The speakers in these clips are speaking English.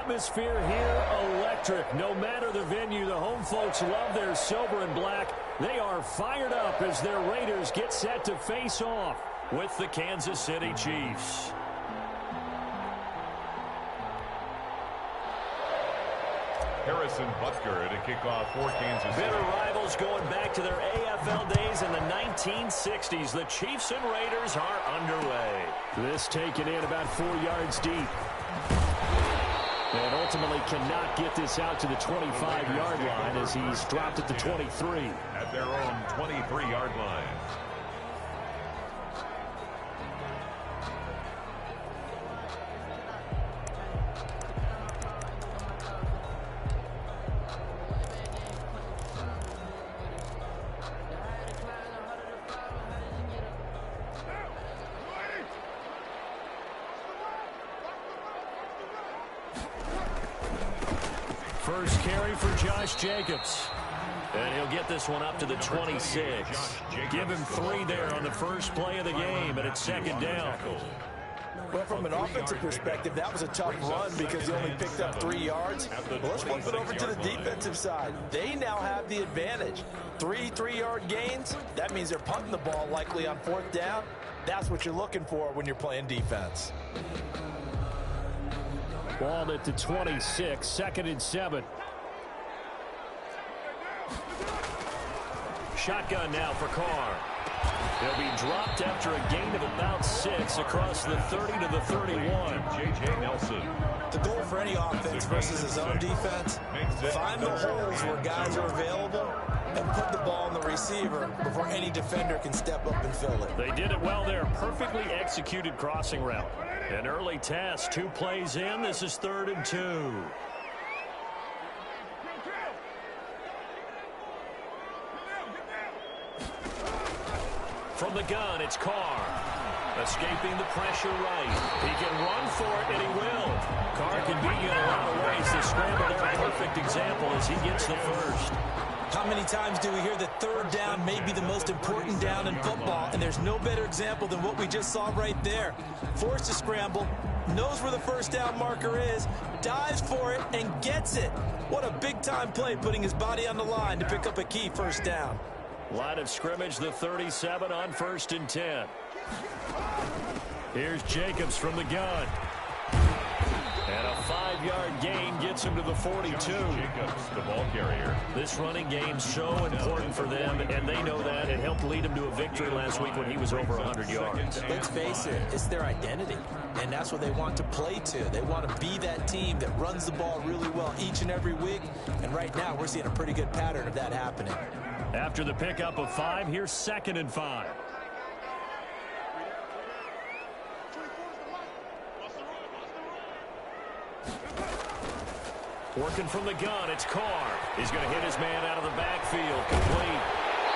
atmosphere here, electric. No matter the venue, the home folks love their silver and black. They are fired up as their Raiders get set to face off with the Kansas City Chiefs. Harrison Butker to kick off for Kansas City. Bitter rivals going back to their AFL days in the 1960s. The Chiefs and Raiders are underway. This taken in about 4 yards deep. And ultimately cannot get this out to the 25-yard line as he's dropped at the 23. At their own 23-yard line. First carry for Josh Jacobs. And he'll get this one up to the 26. Give him 3 there on the first play of the game, and it's second down. Well, from an offensive perspective, that was a tough run because he only picked up 3 yards. Well, let's flip it over to the defensive side. They now have the advantage. 3 3-yard gains, that means they're punting the ball likely on 4th down. That's what you're looking for when you're playing defense. Ball at the 26, 2nd and 7. Shotgun now for Carr. He'll be dropped after a gain of about 6 across the 30 to the 31. J.J. Nelson. The goal for any offense versus his own defense, find the holes where guys are available and put the ball on the receiver before any defender can step up and fill it. They did it well there. Perfectly executed crossing route. An early test. 2 plays in. This is 3rd and 2. From the gun, it's Carr. Escaping the pressure right. He can run for it, and he will. Carr can beat you in a lot of ways. The scramble there, a perfect example as he gets the first. How many times do we hear that 3rd down may be the most important down in football, and there's no better example than what we just saw right there. Forced to scramble, knows where the 1st down marker is, dives for it, and gets it. What a big-time play, putting his body on the line to pick up a key 1st down. Line of scrimmage, the 37 on 1st and 10. Here's Jacobs from the gun. And a 5-yard gain gets him to the 42. Jacobs, the ball carrier. This running game's so important for them, and they know that. It helped lead him to a victory last week when he was over 100 yards. Let's face it, it's their identity, and that's what they want to play to. They want to be that team that runs the ball really well each and every week, and right now we're seeing a pretty good pattern of that happening. After the pickup of 5, here's 2nd and 5. Working from the gun, it's Carr. He's going to hit his man out of the backfield, complete.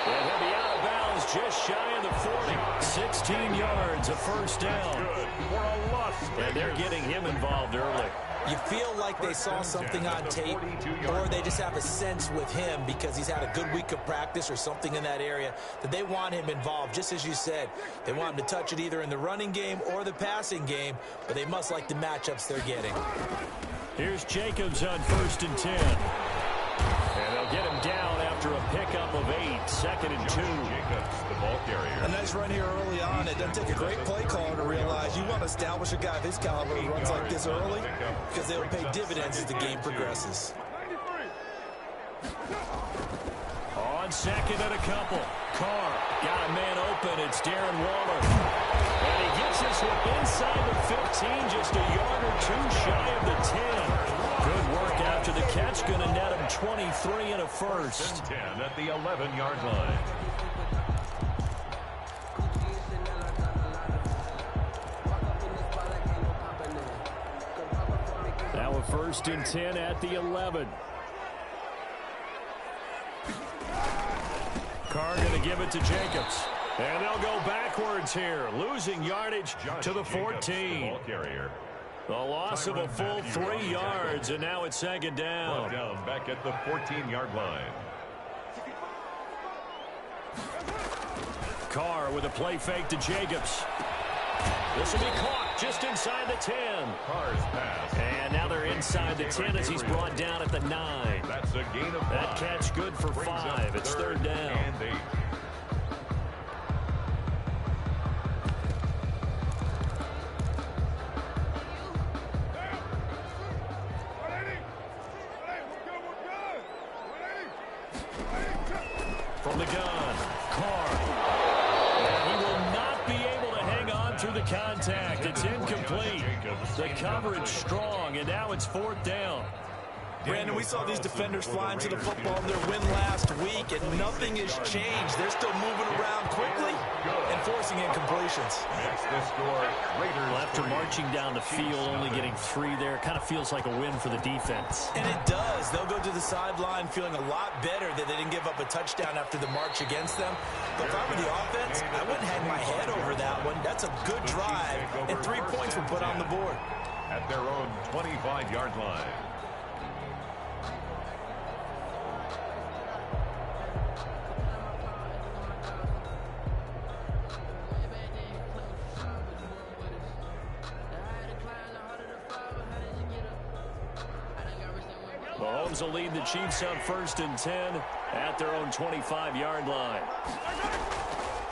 And he'll be out of bounds just shy of the 40. 16 yards, a 1st down. And they're getting him involved early. You feel like they saw something on tape, or they just have a sense with him because he's had a good week of practice or something in that area that they want him involved. Just as you said, they want him to touch it either in the running game or the passing game, but they must like the matchups they're getting. Here's Jacobs on 1st and 10. And they'll get him down after a pickup of 8, 2nd and 2. Jacobs, the ball carrier. A nice run here early on. It doesn't take a great play caller to realize you want to establish a guy of his caliber who runs like this early because they'll pay dividends as the game progresses. On 2nd and a couple. Carr got a man open. It's Darren Waller. And he gets this one inside the 15, just a yard or 2 shy of the 10. Good work after the catch. Going to net him 23 and a 1st. 10 at the 11-yard line. Now a 1st and 10 at the 11. Carr going to give it to Jacobs. And they'll go backwards here, losing yardage to the 14. The loss of a full 3 yards, and now it's 2nd down. Down back at the 14-yard line. Carr with a play fake to Jacobs. This will be caught just inside the 10. Carr's pass. And now they're inside the 10 as he's brought down at the 9. That's a gain of 5. That catch good for 5. It's third down. And 8. From the gun, Carr. And he will not be able to hang on through the contact. It's incomplete. The coverage strong, and now it's fourth down. Brandon, we saw these defenders flying to the football in their win last week, and nothing has changed. They're still moving around quickly and forcing incompletions. That's the score. Raiders. Well, after marching down the field, only getting 3 there, it kind of feels like a win for the defense. And it does. They'll go to the sideline feeling a lot better that they didn't give up a touchdown after the march against them. But if I were the offense, I wouldn't hang my head over that one. That's a good drive, and 3 points were put on the board. At their own 25-yard line. Mahomes will lead the Chiefs on 1st and 10 at their own 25-yard line.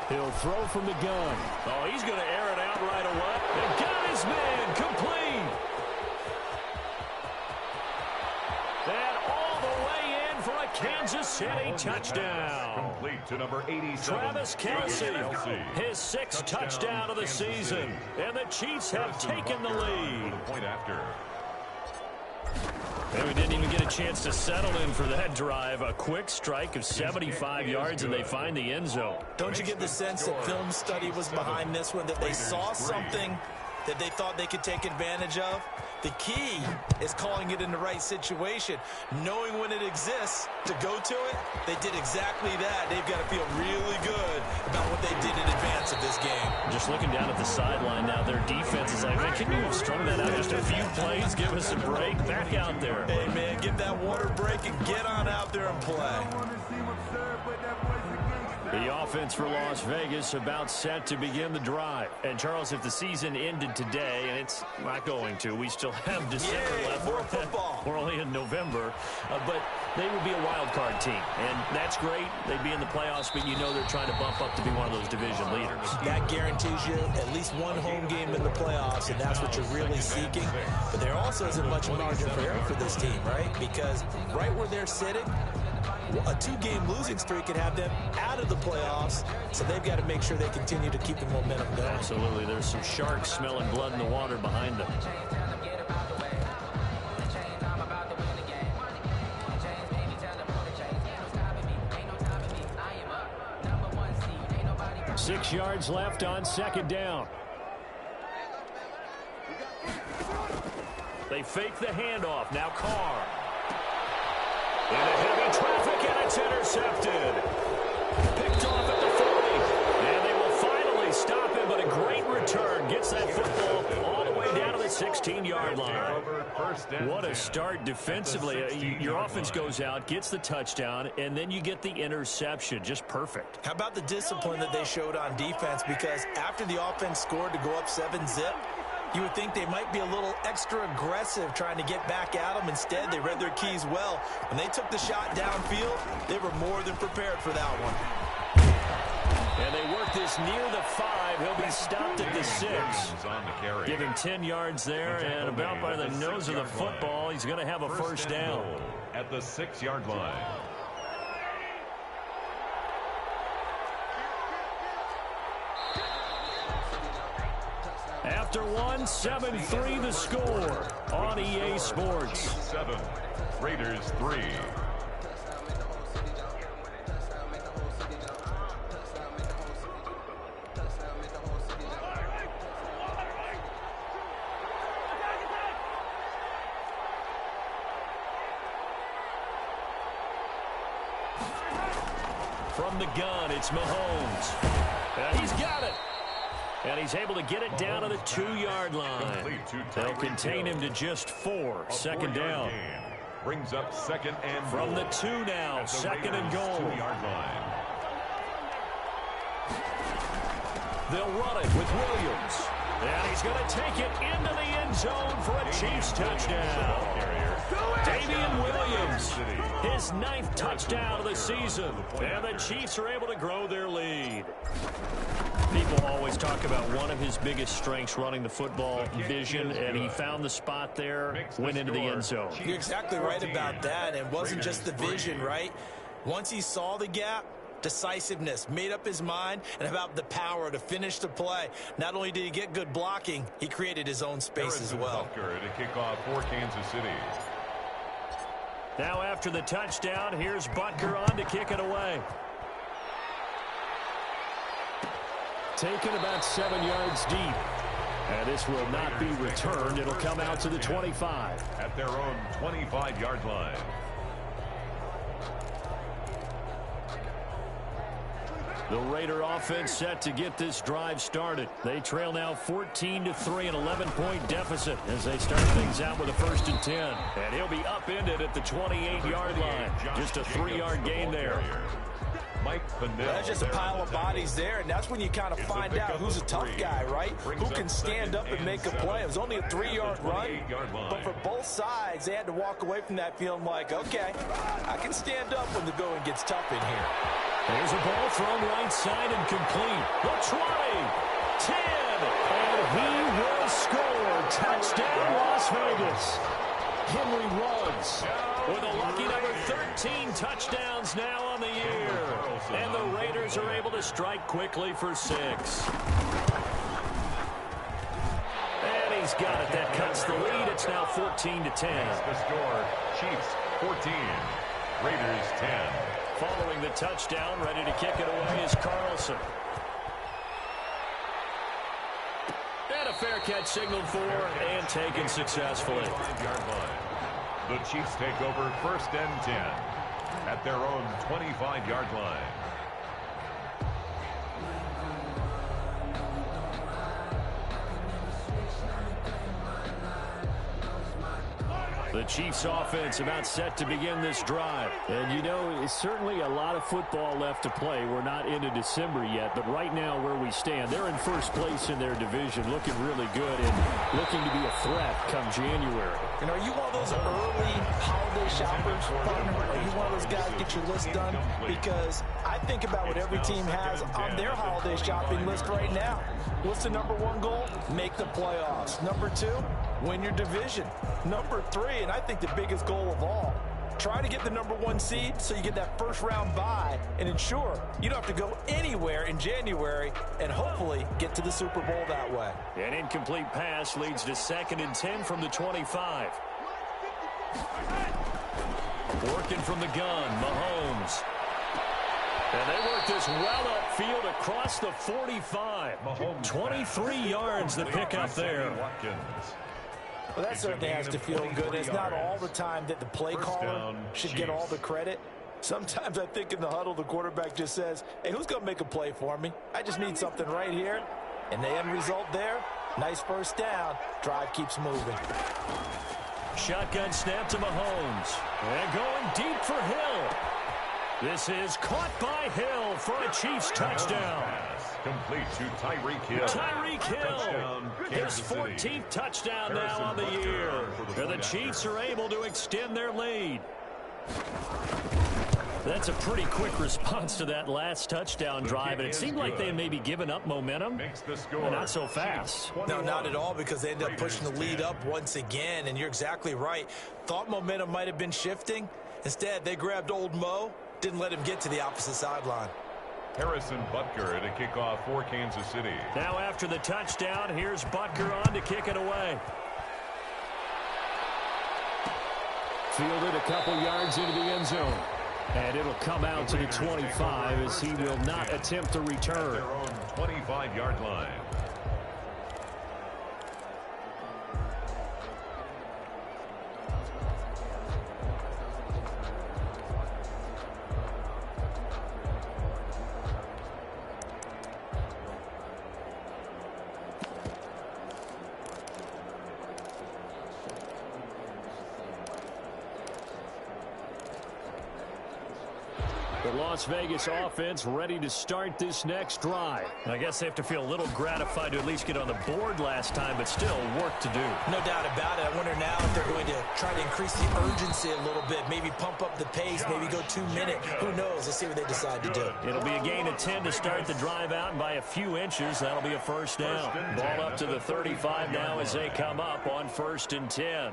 He'll throw from the gun. Oh, he's going to air it out right away. And got his man complete. And all the way in for a Kansas City touchdown. Complete to number 87. Travis Kelce, his 6th touchdown of the season. And the Chiefs have taken the lead. Point after. And we didn't even get a chance to settle in for that drive. A quick strike of 75 yards, and they find the end zone. Don't you get the sense that film study was behind this one, that they saw something that they thought they could take advantage of? The key is calling it in the right situation, knowing when it exists to go to it. They did exactly that. They've got to feel really good about what they did in advance of this game. Just looking down at the sideline now, their defense is like, man, can you have strung that out just a few plays? Give us a break. Back out there. Hey, man, give that water break and get on out there and play. The offense for Las Vegas about set to begin the drive. And, Charles, if the season ended today, and it's not going to, we still have December left. More football. We're only in November. But they would be a wild card team. And that's great. They'd be in the playoffs, but you know they're trying to bump up to be one of those division leaders. That guarantees you at least one home game in the playoffs, and that's what you're really seeking. But there also isn't much margin for error for this team, right? Because right where they're sitting, a 2-game losing streak could have them out of the playoffs, so they've got to make sure they continue to keep the momentum going. Absolutely. There's some sharks smelling blood in the water behind them. Six yards left on 2nd down. They fake the handoff. Now Carr. Into heavy traffic, and it's intercepted. Picked off at the 40. And they will finally stop him, but a great return. Gets that football all the way down to the 16-yard line. What a start defensively. Your offense goes out, gets the touchdown, and then you get the interception. Just perfect. How about the discipline that they showed on defense? Because after the offense scored to go up 7-zip, you would think they might be a little extra aggressive trying to get back at them. Instead, they read their keys well. When they took the shot downfield, they were more than prepared for that one. And they work this near the 5. He'll be stopped at the 6. Give him 10 yards there, and about by the nose of the football, he's going to have a first down. At the 6-yard line. After one, 7-3 the score on EA Sports. 7, Raiders 3. From the gun, it's Mahomes. And he's got it. And he's able to get it down to the 2-yard line. They'll contain him to just 4. 2nd down. Brings up 2nd and from the 2 now. 2nd and goal. 2-yard line. They'll run it with Williams. And he's going to take it into the end zone for a Chiefs touchdown. Damian Williams, his 9th touchdown of the season. And the Chiefs are able to grow their lead. People always talk about one of his biggest strengths running the football, vision, and he found the spot there, went into the end zone. You're exactly right about that. And it wasn't just the vision, right? Once he saw the gap, decisiveness, made up his mind, and about the power to finish the play. Not only did he get good blocking, he created his own space as well. To kick off for Kansas City. Now after the touchdown, here's Butker on to kick it away. Taken about 7 yards deep. And this will not be returned. It'll come out to the 25. At their own 25-yard line. The Raider offense set to get this drive started. They trail now 14-3, an 11-point deficit as they start things out with a 1st and 10. And he'll be upended at the 28-yard line. Just a 3-yard gain there. That's just a pile of bodies there, and that's when you kind of find out who's a tough guy, right? Who can stand up and make a play. It was only a 3-yard run, but for both sides, they had to walk away from that feeling like, okay, I can stand up when the going gets tough in here. There's a ball thrown right side and complete. The try, 10, and he will score. Touchdown, Las Vegas. Henry Ruggs with a lucky number 13 touchdowns now on the year. And the Raiders are able to strike quickly for 6. And he's got it. That cuts the lead. It's now 14-10. The score, Chiefs 14, Raiders 10. Following the touchdown, ready to kick it away is Carlson. And a fair catch signaled for and taken successfully. The Chiefs take over 1st and 10 at their own 25-yard line. The Chiefs offense about set to begin this drive. And, you know, it's certainly a lot of football left to play. We're not into December yet, but right now where we stand, they're in 1st place in their division, looking really good and looking to be a threat come January. And are you one of those early holiday shoppers, partner? Are you one of those guys get your list done? Because I think about what every team has on their holiday shopping list right now. What's the number 1 goal? Make the playoffs. Number 2, win your division. Number 3, and I think the biggest goal of all, try to get the number 1 seed so you get that 1st round bye and ensure you don't have to go anywhere in January and hopefully get to the Super Bowl that way. An incomplete pass leads to 2nd and 10 from the 25. Working from the gun, Mahomes. And they work this well upfield across the 45. Mahomes 23 yards the pickup there. Well, that certainly has to feel good. It's not all the time that the play caller should get all the credit. Sometimes I think in the huddle, the quarterback just says, hey, who's going to make a play for me? I just need something right here. And the end result there, nice 1st down. Drive keeps moving. Shotgun snap to Mahomes. And going deep for Hill. This is caught by Hill for a Chiefs touchdown. Complete to Tyreek Hill. Tyreek Hill, his 14th touchdown now on the year. And the Chiefs are able to extend their lead. That's a pretty quick response to that last touchdown drive, and it seemed like they may be giving up momentum, but not so fast. No, not at all, because they ended up pushing the lead up once again, and you're exactly right. Thought momentum might have been shifting. Instead, they grabbed old Mo, didn't let him get to the opposite sideline. Harrison Butker to kick off for Kansas City. Now after the touchdown, here's Butker on to kick it away. Fielded a couple yards into the end zone. And it'll come out to the 25 as he will not attempt to return. Their own 25-yard line. The Las Vegas offense ready to start this next drive. I guess they have to feel a little gratified to at least get on the board last time, but still work to do. No doubt about it. I wonder now if they're going to try to increase the urgency a little bit, maybe pump up the pace, maybe go 2 minutes. Who knows? Let's see what they decide to do. It'll be a gain of 10 to start the drive out, and by a few inches, that'll be a first down. Ball up to the 35 now as they come up on 1st and 10.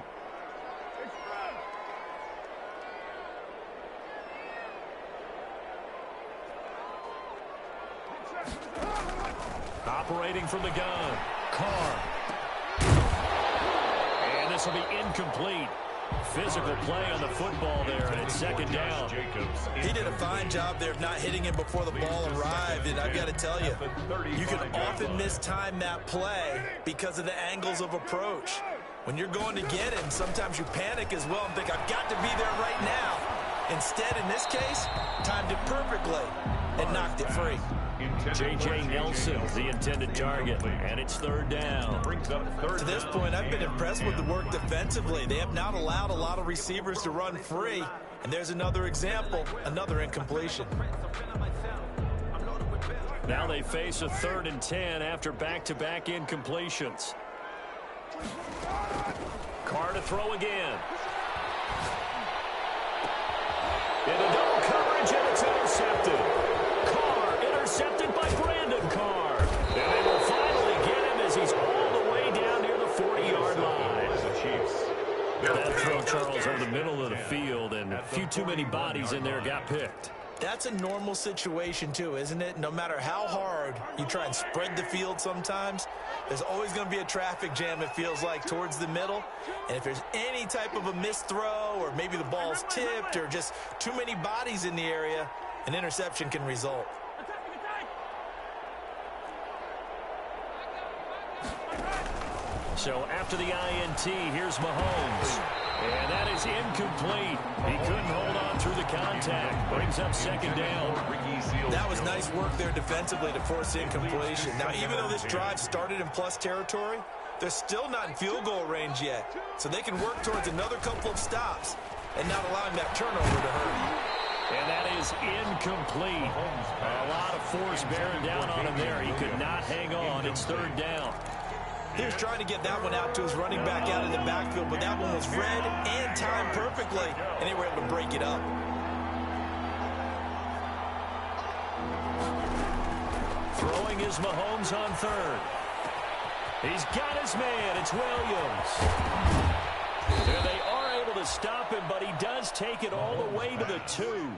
Operating from the gun, Carr. And this will be incomplete. Physical play on the football there, and it's 2nd down. He did a fine job there of not hitting him before the ball arrived, and I've got to tell you, you can often mistime that play because of the angles of approach. When you're going to get him, sometimes you panic as well and think, I've got to be there right now. Instead, in this case, timed it perfectly and knocked it free. J.J. Nelson, the intended target, and it's 3rd down. To this point, I've been impressed with the work defensively. They have not allowed a lot of receivers to run free, and there's another example, another incompletion. Now they face a 3rd and 10 after back-to-back incompletions. Carr to throw again. Into double coverage, and it's intercepted. Intercepted by Brandon Carr. And they will finally get him as he's all the way down near the 40-yard line. That throw, Charles, over the middle of the field, and a few too many bodies in there got picked. That's a normal situation, too, isn't it? No matter how hard you try and spread the field sometimes, there's always going to be a traffic jam, it feels like, towards the middle. And if there's any type of a missed throw, or maybe the ball's tipped, or just too many bodies in the area, an interception can result. So after the INT, here's Mahomes. And that is incomplete. He couldn't hold on through the contact. Brings up 2nd down. That was nice work there defensively to force incompletion. Now, even though this drive started in plus territory, they're still not in field goal range yet. So they can work towards another couple of stops and not allowing that turnover to hurt. And that is incomplete. A lot of force bearing down on him there. He could not hang on. It's 3rd down. He was trying to get that one out to his running back out in the backfield, but that one was read and timed perfectly, and they were able to break it up. Throwing is Mahomes on 3rd. He's got his man. It's Williams. There they are able to stop him, but he does take it all the way to the 2.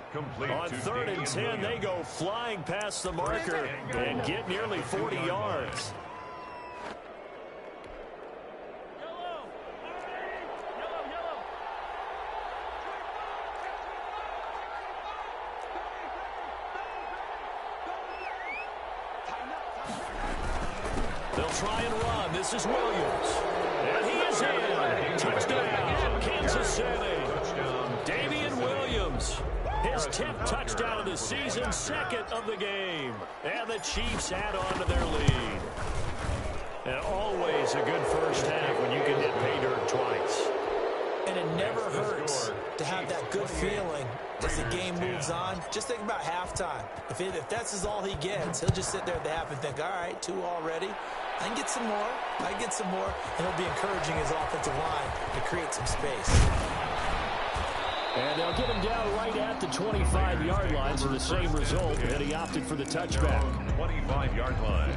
On 3rd and 10, they go flying past the marker and get nearly 40 yards. They'll try and run. This is Williams. And he is in. Touchdown, Kansas City. Damian Williams. His 10th touchdown of the season, 2nd of the game. And the Chiefs add on to their lead. And always a good first half when you can hit pay dirt twice. And it never hurts to have that good feeling as the game moves on. Just think about halftime. If that's all he gets, he'll just sit there at the half and think, all right, 2 already. I can get some more. I can get some more. And he'll be encouraging his offensive line to create some space. And they'll get him down right at the 25-yard line, so the same result, and he opted for the touchback. 25-yard line.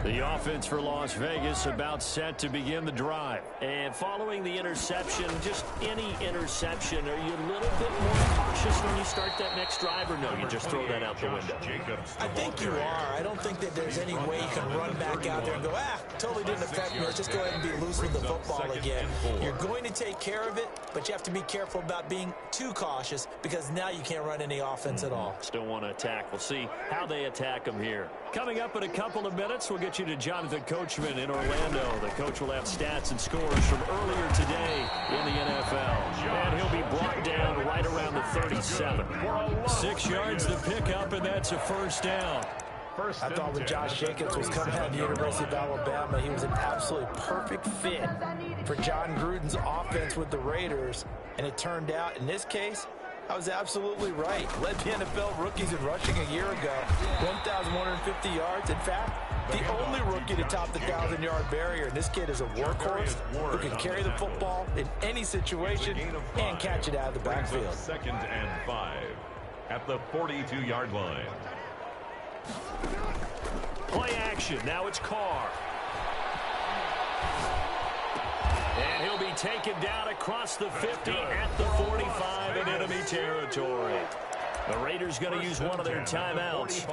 The offense for Las Vegas about set to begin the drive. And following the interception, just any interception, are you a little bit more cautious when you start that next drive, or no, you just throw that out the window? I think you are. I don't think that there's any way you can run back out there and go, totally didn't affect me. Let's just go ahead and be loose with the football again. You're going to take care of it, but you have to be careful about being too cautious because now you can't run any offense at all. Still want to attack. We'll see how they attack them here. Coming up in a couple of minutes, we'll get you to Jonathan Coachman in Orlando. The coach will have stats and scores from earlier today in the NFL. And he'll be brought down right around the 37. 6 yards to pick up, and that's a first down. First I thought and when 10 Josh at the Jacobs was coming out of the University of Alabama, he was an absolutely perfect fit for John Gruden's offense with the Raiders. And it turned out, in this case, I was absolutely right. Led the NFL rookies in rushing a year ago, 1,150 yards. In fact, the only rookie to top the 1,000-yard barrier. And this kid is a workhorse who can carry the football in any situation and catch it out of the backfield. 2nd and 5 at the 42-yard line. Play action. Now it's Carr. And he'll be taken down across the 50 at the 45 in enemy territory. The Raiders going to use one of their timeouts,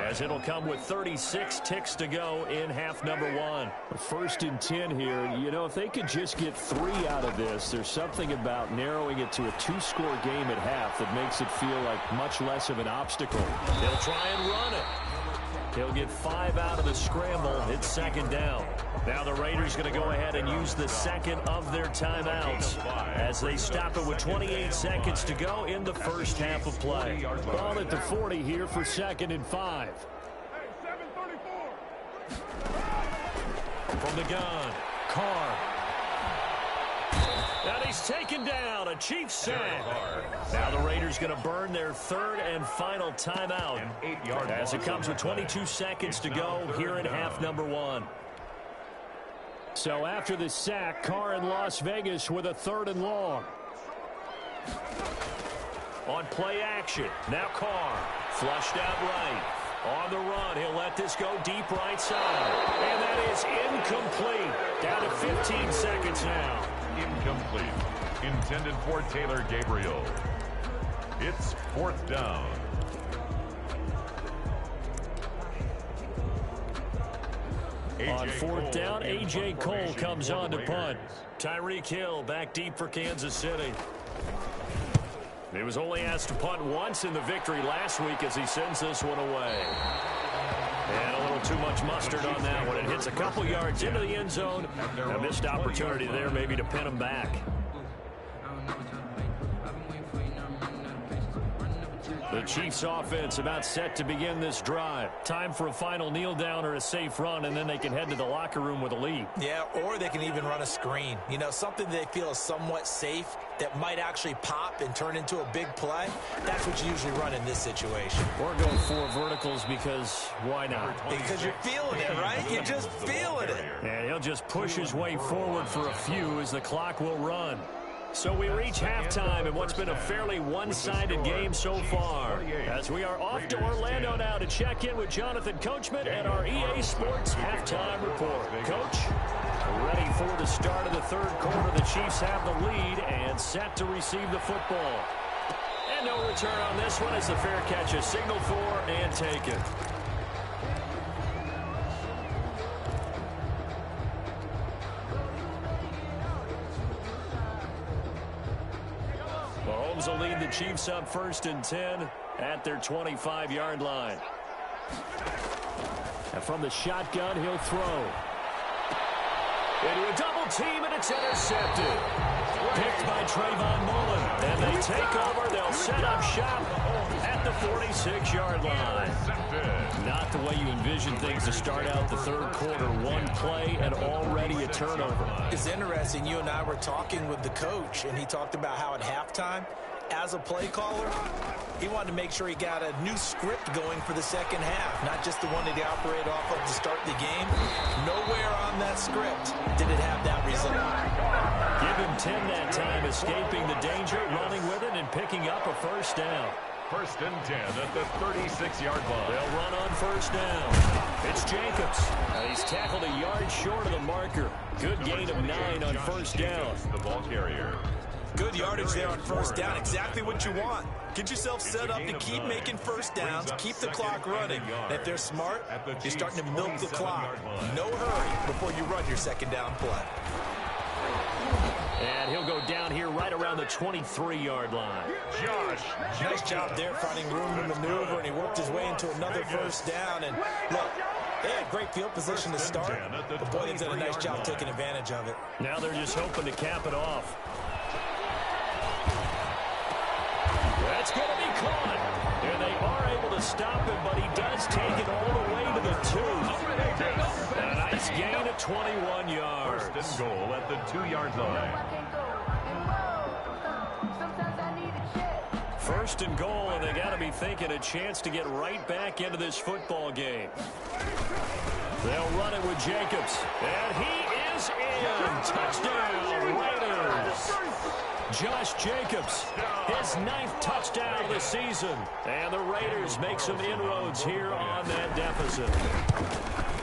as it'll come with 36 ticks to go in half number 1. 1st and 10 here. You know, if they could just get 3 out of this, there's something about narrowing it to a 2-score game at half that makes it feel like much less of an obstacle. He'll try and run it. He'll get 5 out of the scramble. It's 2nd down. Now the Raiders going to go ahead and use the second of their timeouts as they stop it with 28 seconds to go in the first half of play. Ball at the 40 here for 2nd and 5. From the gun, Carr. And he's taken down. A Chiefs sack. Now the Raiders going to burn their 3rd and final timeout as it comes with 22 seconds to go here in half number 1. So after the sack, Carr in Las Vegas with a 3rd and long. On play action, now Carr, flushed out right. On the run, he'll let this go deep right side. And that is incomplete. Down to 15 seconds now. Incomplete. Intended for Taylor Gabriel. It's 4th down. On 4th down, A.J. Cole comes on to punt. Tyreek Hill back deep for Kansas City. He was only asked to punt once in the victory last week as he sends this one away. And a little too much mustard on that one. It hits a couple yards into the end zone. A missed opportunity there maybe to pin him back. The Chiefs offense about set to begin this drive. Time for a final kneel down or a safe run, and then they can head to the locker room with a lead. Yeah, or they can even run a screen. You know, something they feel is somewhat safe that might actually pop and turn into a big play. That's what you usually run in this situation. Or go 4 verticals because why not? Because you're feeling it, right? You're just feeling it. And he'll just push his way forward for a few as the clock will run. So we reach halftime in what's been a fairly one-sided game so far, as we are off to Orlando now to check in with Jonathan Coachman and our EA Sports Halftime Report. Coach, ready for the start of the 3rd quarter. The Chiefs have the lead and set to receive the football. And no return on this one as the fair catch is signaled for and taken. Mahomes will lead the Chiefs up 1st and 10 at their 25-yard line. And from the shotgun, he'll throw. Into a double team, and it's intercepted. Picked by Trayvon Mullen. And they take over. They'll set up shop at the 46-yard line. Not the way you envision things to start out the 3rd quarter. One play and already a turnover. It's interesting. You and I were talking with the coach, and he talked about how at halftime, as a play caller, he wanted to make sure he got a new script going for the 2nd half, not just the one that he operated off of to start the game. Nowhere on that script did it have that result. Give him 10 that time, escaping the danger, running with it, and picking up a 1st down. 1st and 10 at the 36-yard line. They'll run on 1st down. It's Jacobs. He's tackled a yard short of the marker. Good gain of 9 on 1st down. The ball carrier. Good yardage there on 1st down. Exactly what you want. Get yourself set up to keep making 1st downs, keep the clock running. And if they're smart, you're starting to milk the clock. No hurry before you run your 2nd down play. And he'll go down here right around the 23-yard line. Nice job there finding room to maneuver, and he worked his way into another 1st down. And look, they had great field position to start, but boy, they've done a nice job taking advantage of it. Now they're just hoping to cap it off. That's going to be caught. And they are able to stop him, but he does take it all Nice gain of 21 yards. First and goal at the 2-yard line. First and goal, and they got to be thinking a chance to get right back into this football game. They'll run it with Jacobs, and he is in. Touchdown, Raiders. Josh Jacobs, his 9th touchdown of the season, and the Raiders make some inroads here on that deficit.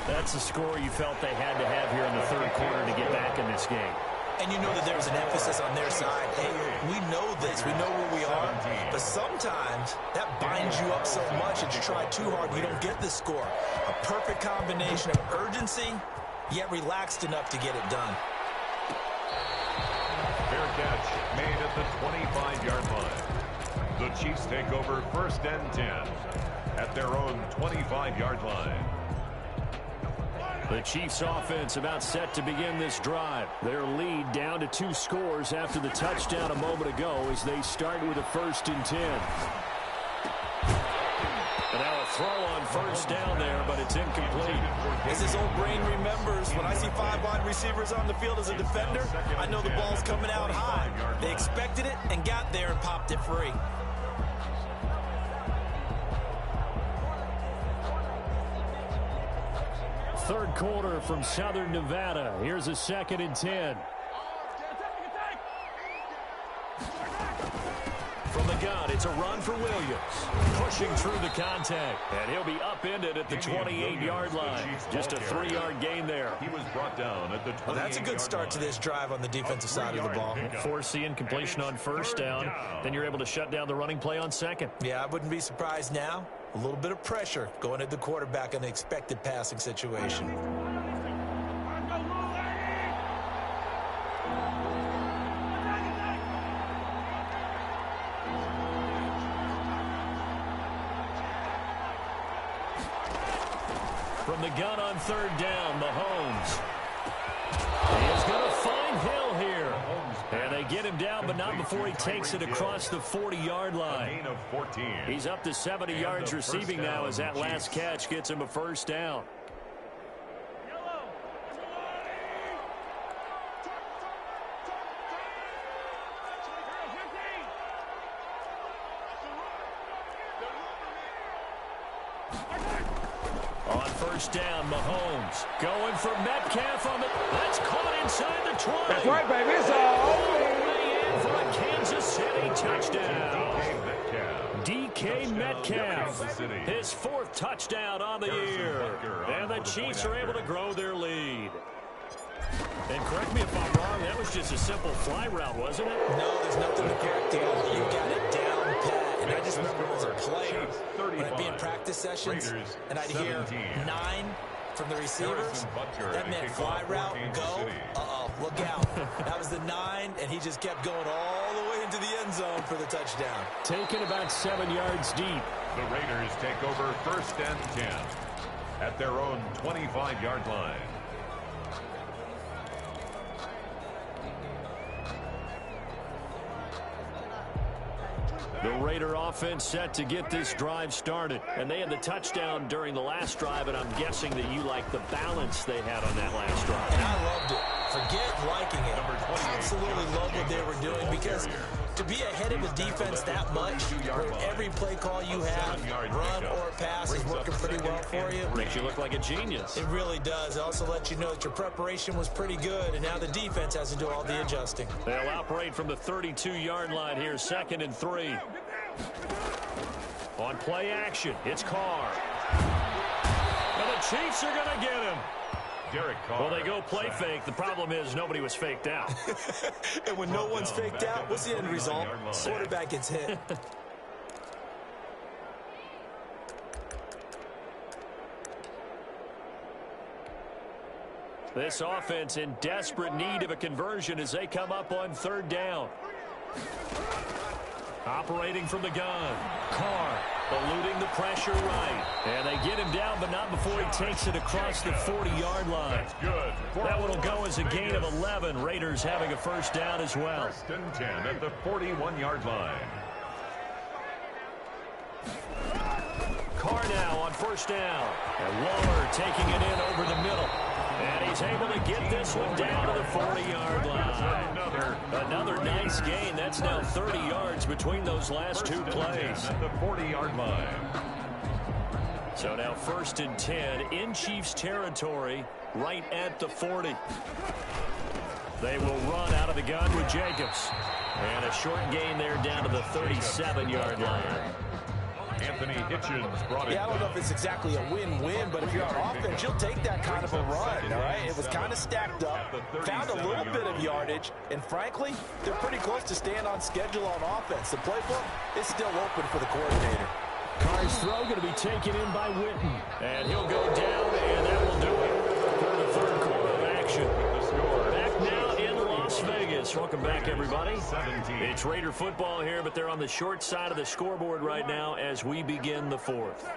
That's the score you felt they had to have here in the third quarter to get back in this game. And you know that there was an emphasis on their side. Hey, we know this. We know where we are. But sometimes that binds you up so much that you try too hard and you don't get the score. A perfect combination of urgency, yet relaxed enough to get it done. Fair catch made at the 25-yard line. The Chiefs take over first and 10 at their own 25-yard line. The Chiefs offense about set to begin this drive. Their lead down to 2 scores after the touchdown a moment ago as they start with a first and 10. And now a throw on first down there, but it's incomplete. As his old brain remembers, when I see 5 wide receivers on the field as a defender, I know the ball's coming out high. They expected it and got there and popped it free. Third quarter from Southern Nevada. Here's a 2nd and 10. From the gun, it's a run for Williams. Pushing through the contact. And he'll be upended at the 28-yard line. Just a 3-yard gain there. He was brought down at the 28-yard line. Well, that's a good start to this drive on the defensive side of the ball. Force the incompletion on first down. Then you're able to shut down the running play on second. Yeah, I wouldn't be surprised now. A little bit of pressure going at the quarterback in an expected passing situation. From the gun on third down, Mahomes. He's going to find Hill here. And they get him down, but not before he takes it across the 40-yard line. Gain of 14. He's up to 70 yards receiving now as that last catch gets him a first down. On first down, Mahomes going for Metcalf on the... That's caught inside the 20. That's right, baby. It's all the way in for a Kansas City touchdown. DK Metcalf, his 4th touchdown on the year. And the Chiefs are able to grow their lead. And correct me if I'm wrong, that was just a simple fly route, wasn't it? No, there's nothing to correct here. You got it down pat. And I just remember as a player, when I'd be in practice sessions, and I'd hear 9 from the receivers, that meant fly route, go, look out. That was the 9, and he just kept going all the way into the end zone for the touchdown. Taken about 7 yards deep. The Raiders take over first and 10 at their own 25-yard line. The Raider offense set to get this drive started. And they had the touchdown during the last drive, and I'm guessing that you like the balance they had on that last drive. And I loved it. Forget liking it. Absolutely love what they were doing, because to be ahead of a defense that much, where every play call you have, run or pass, is working pretty well for you. Makes you look like a genius. It really does. It also lets you know that your preparation was pretty good, and now the defense has to do all the adjusting. They'll operate from the 32-yard line here, 2nd and 3. On play action, it's Carr. And the Chiefs are going to get him. Derek Carr. Well, they go play fake. The problem is nobody was faked out. And when no one's faked out, what's the end result? Quarterback gets hit. This offense in desperate need of a conversion as they come up on third down. Operating from the gun. Carr eluding the pressure right. And they get him down, but not before he takes it across the 40-yard line. That's good. That one will go as a gain of 11. Raiders having a first down as well. First and 10 at the 41-yard line. Carr are now on first down. And Waller taking it in over the middle. And he's able to get this one down to the 40-yard line. Another nice gain. That's now 30 yards between those last two plays. At the 40-yard line. So now 1st and 10 in Chiefs territory right at the 40. They will run out of the gun with Jacobs. And a short gain there down to the 37-yard line. Anthony Hitchens brought it. Yeah, I don't know if it's exactly a win-win, but if you're on offense, you'll take that kind of a run, all right? It was kind of stacked up, found a little bit of yardage, and frankly, they're pretty close to staying on schedule on offense. The playbook is still open for the coordinator. Carr's throw going to be taken in by Witten. And he'll go down, and that will do it for the third quarter of action. Back now in Las Vegas. Welcome back, everybody. It's Raider football here, but they're on the short side of the scoreboard right now as we begin the fourth.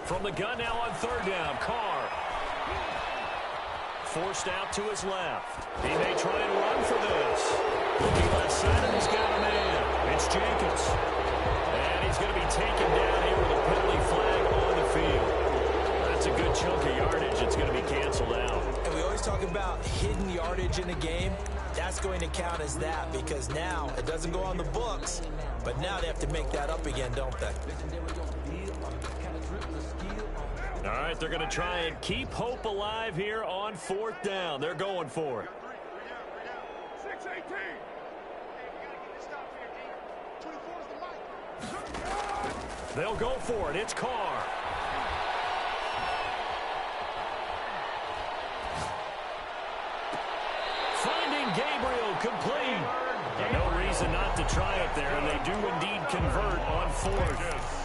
From the gun now on third down, Carr. Forced out to his left. He may try and run for this. Looking left side, and he's got a man. It's Jacobs. And he's going to be taken down here with a penalty flag on the field. That's a good chunk of yardage. It's going to be canceled out. And we always talk about hidden yardage in a game. That's going to count as that because now it doesn't go on the books, but now they have to make that up again, don't they? All right, they're going to try and keep hope alive here on fourth down. They're going for it. They'll go for it. It's Carr. Finding Gabriel complete. No reason not to try it there, and they do indeed convert on fourth.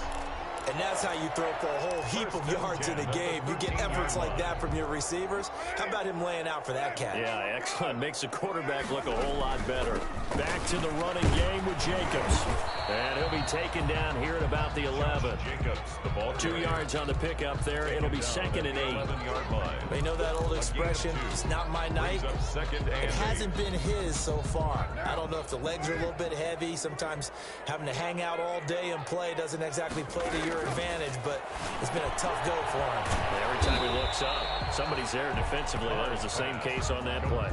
And that's how you throw for a whole heap of yards in a game. You get efforts like that from your receivers. How about him laying out for that catch? Yeah, excellent. Makes the quarterback look a whole lot better. Back to the running game with Jacobs. And he'll be taken down here at about the 11. Jacobs, the ball 2 yards on the pickup there. It'll be 2nd and 8. They know that old expression, it's not my night. It hasn't been his so far. I don't know if the legs are a little bit heavy. Sometimes having to hang out all day and play doesn't exactly play to your advantage, but it's been a tough go for him. Every time he looks up, somebody's there defensively. That was the same case on that play.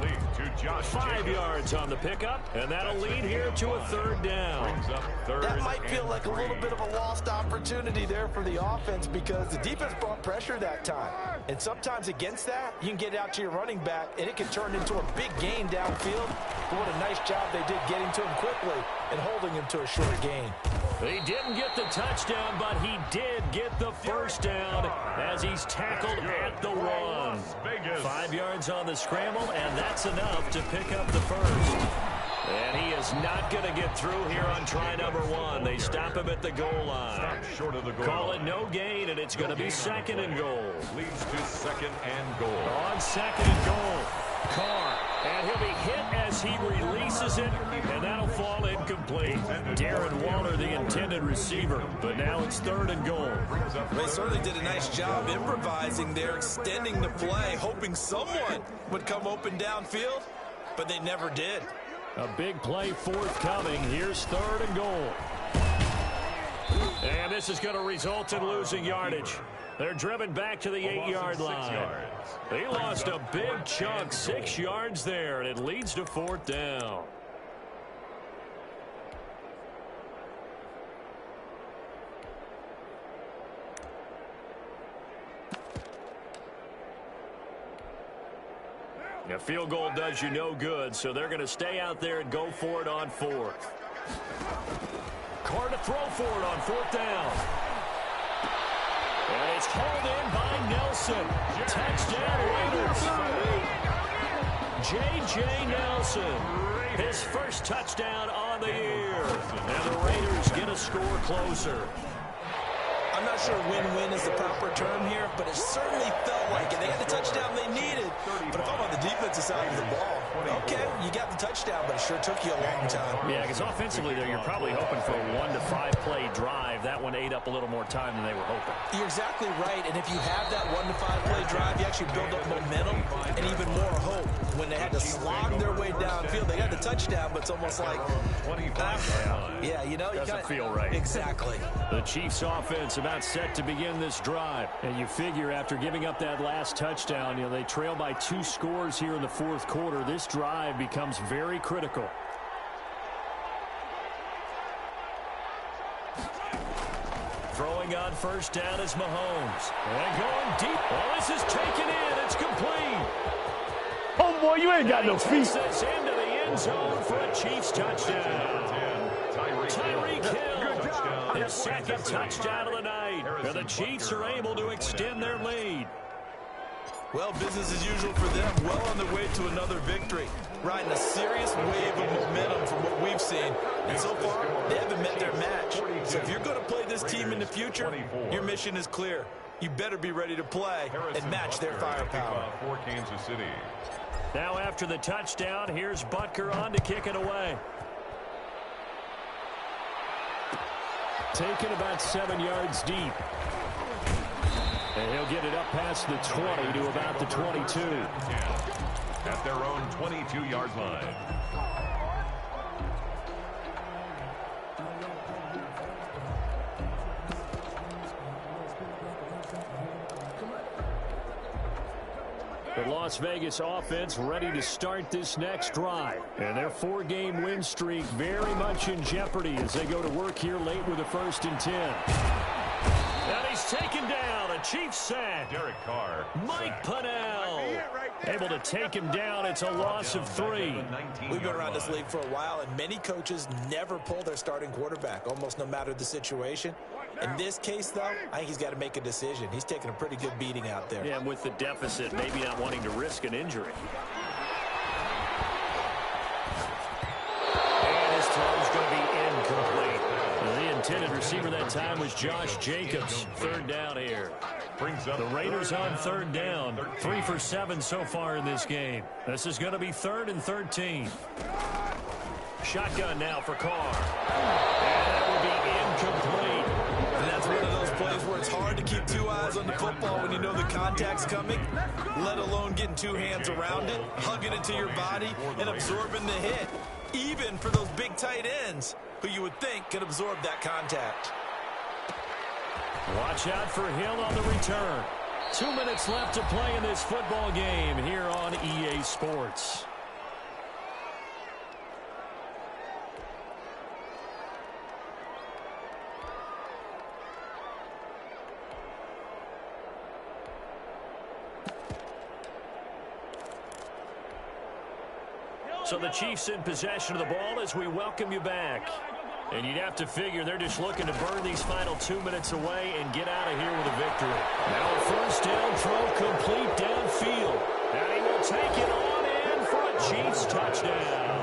5 yards on the pickup, and that'll lead here to a 3rd down. That might feel like a little bit of a lost opportunity there for the offense because the defense brought pressure that time. And sometimes against that, you can get out to your running back, and it can turn into a big gain downfield. But what a nice job they did getting to him quickly and holding him to a short gain. He didn't get the touchdown, but he did get the first down as he's tackled at the 1. 5 yards on the scramble, and that's enough to pick up the first. And he is not going to get through here on try number 1. They stop him at the goal line. Short of the goal. Call it no gain, and it's going to be 2nd and goal. Leads to 2nd and goal. On 2nd and goal, Carr. And he'll be hit as he releases it, and that'll fall incomplete. Darren Waller, the intended receiver, but now it's 3rd and goal. They certainly did a nice job improvising there, extending the play, hoping someone would come open downfield, but they never did. A big play forthcoming. Here's 3rd and goal. And this is going to result in losing yardage. They're driven back to the 8-yard line. They lost a big chunk, 6 yards there, and it leads to 4th down. A field goal does you no good, so they're going to stay out there and go for it on 4th. Carr to throw for it on 4th down. And it's hauled in by Nelson. Touchdown Raiders. J.J. Nelson. His first touchdown on the year. And the Raiders get a score closer. I I'm not sure win-win is the proper term here, but it certainly felt like it. They got the touchdown they needed. But if I'm on the defensive side of the ball, okay, you got the touchdown, but it sure took you a long time. Yeah, because offensively there, you're probably hoping for a 1 to 5 play drive. That one ate up a little more time than they were hoping. You're exactly right, and if you have that 1 to 5 play drive, you actually build up momentum and even more hope. When they had to slog their way downfield, they got the touchdown, but it's almost like, yeah, you know, you doesn't feel right. Exactly. The Chiefs offense about set to begin this drive. And you figure after giving up that last touchdown, you know, they trail by 2 scores here in the fourth quarter. This drive becomes very critical. Throwing on first down is Mahomes. And going deep. Well, this is taken in. It's complete. Oh, boy, you ain't got no feet. Takes this into the end zone for a Chiefs touchdown. Tyreek Hill, his second touchdown of the night. And the Chiefs are able to extend their lead. Well, business as usual for them. Well on their way to another victory. Riding a serious wave of momentum from what we've seen. And so far, they haven't met their match. So if you're going to play this team in the future, your mission is clear. You better be ready to play and match their firepower. For Kansas City. Now after the touchdown, here's Butker on to kick it away. Taken about 7 yards deep. And he'll get it up past the 20 to about the 22. At their own 22-yard line. The Las Vegas offense ready to start this next drive. And their 4-game win streak very much in jeopardy as they go to work here late with a 1st and 10. And he's taken down. A Chiefs sack. Derek Carr. Mike Pennell able to take him down. It's a loss of 3. We've been around this league for a while, and many coaches never pull their starting quarterback, almost no matter the situation. In this case, though, I think he's got to make a decision. He's taking a pretty good beating out there. Yeah, and with the deficit, maybe not wanting to risk an injury. And his throw is going to be incomplete. The intended receiver that time was Josh Jacobs. 3rd down here. The Raiders on 3rd down. 3 for 7 so far in this game. This is going to be 3rd and 13. Shotgun now for Carr. And that will be incomplete. And that's one of those plays where it's hard to keep 2 eyes on the football when you know the contact's coming, let alone getting 2 hands around it, hugging it to your body, and absorbing the hit, even for those big tight ends who you would think can absorb that contact. Watch out for Hill on the return. 2 minutes left to play in this football game here on EA Sports. So the Chiefs in possession of the ball as we welcome you back. And you'd have to figure they're just looking to burn these final 2 minutes away and get out of here with a victory. Now a 1st down throw complete downfield. And he will take it on in for a Chiefs touchdown.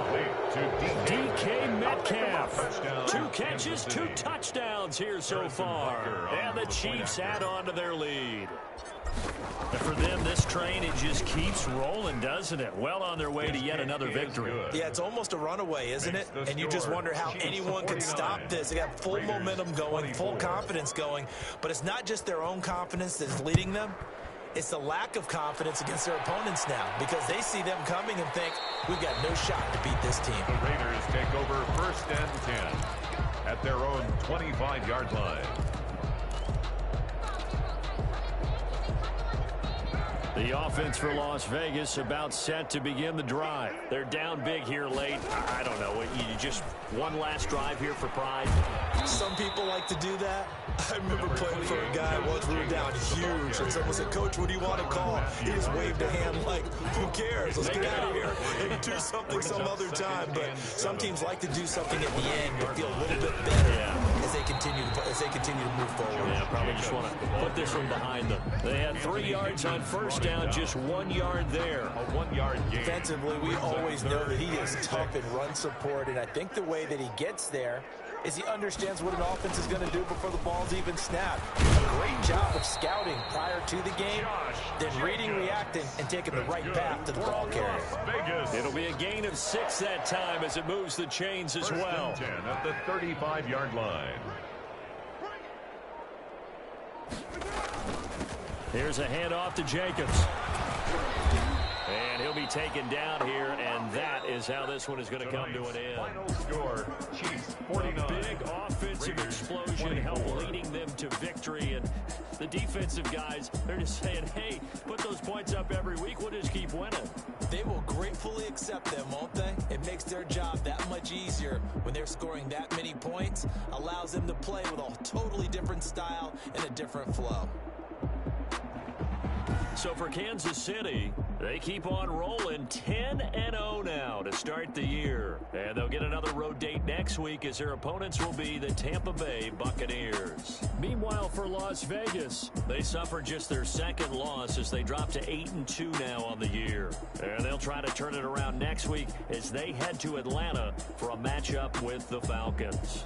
DK Metcalf. 2 catches, 2 touchdowns here so far. And the Chiefs add on to their lead. And for them, this train, it just keeps rolling, doesn't it? Well on their way to yet another victory. Yeah, it's almost a runaway, isn't it? And you just wonder how anyone could stop this. They got full momentum going, full confidence going. But it's not just their own confidence that's leading them. It's the lack of confidence against their opponents now because they see them coming and think, we've got no shot to beat this team. The Raiders take over 1st and 10 at their own 25-yard line. The offense for Las Vegas about set to begin the drive. They're down big here late. I don't know. You just one last drive here for pride. Some people like to do that. I remember playing for a guy once we were down huge, and someone said, Coach, what do you want to call? He just waved a hand like, who cares? Let's get out of here and do something some other time. But some teams like to do something at the end to feel a little bit better as they continue to move forward. Yeah, probably just want to put this one behind them. They had 3 yards on first down, just 1 yard there. A 1-yard gain. Defensively, we always know that he is tough in run support, and I think the way that he gets there is he understands what an offense is going to do before the ball's even snapped. A great job of scouting prior to the game, then reading, reacting, and taking the right path to the ball carrier. It'll be a gain of 6 that time as it moves the chains as well. 10 at the 35-yard line. Here's a handoff to Jacobs. And he'll be taken down here, and that is how this one is going to come to an end. Final score, Chiefs 49. A big offensive explosion helped leading them to victory, and the defensive guys, they're just saying, hey, put those points up every week, we'll just keep winning. They will gratefully accept them, won't they? It makes their job that much easier when they're scoring that many points, allows them to play with a totally different style and a different flow. So for Kansas City, they keep on rolling 10-0 now to start the year. And they'll get another road date next week as their opponents will be the Tampa Bay Buccaneers. Meanwhile, for Las Vegas, they suffered just their second loss as they drop to 8-2 now on the year. And they'll try to turn it around next week as they head to Atlanta for a matchup with the Falcons.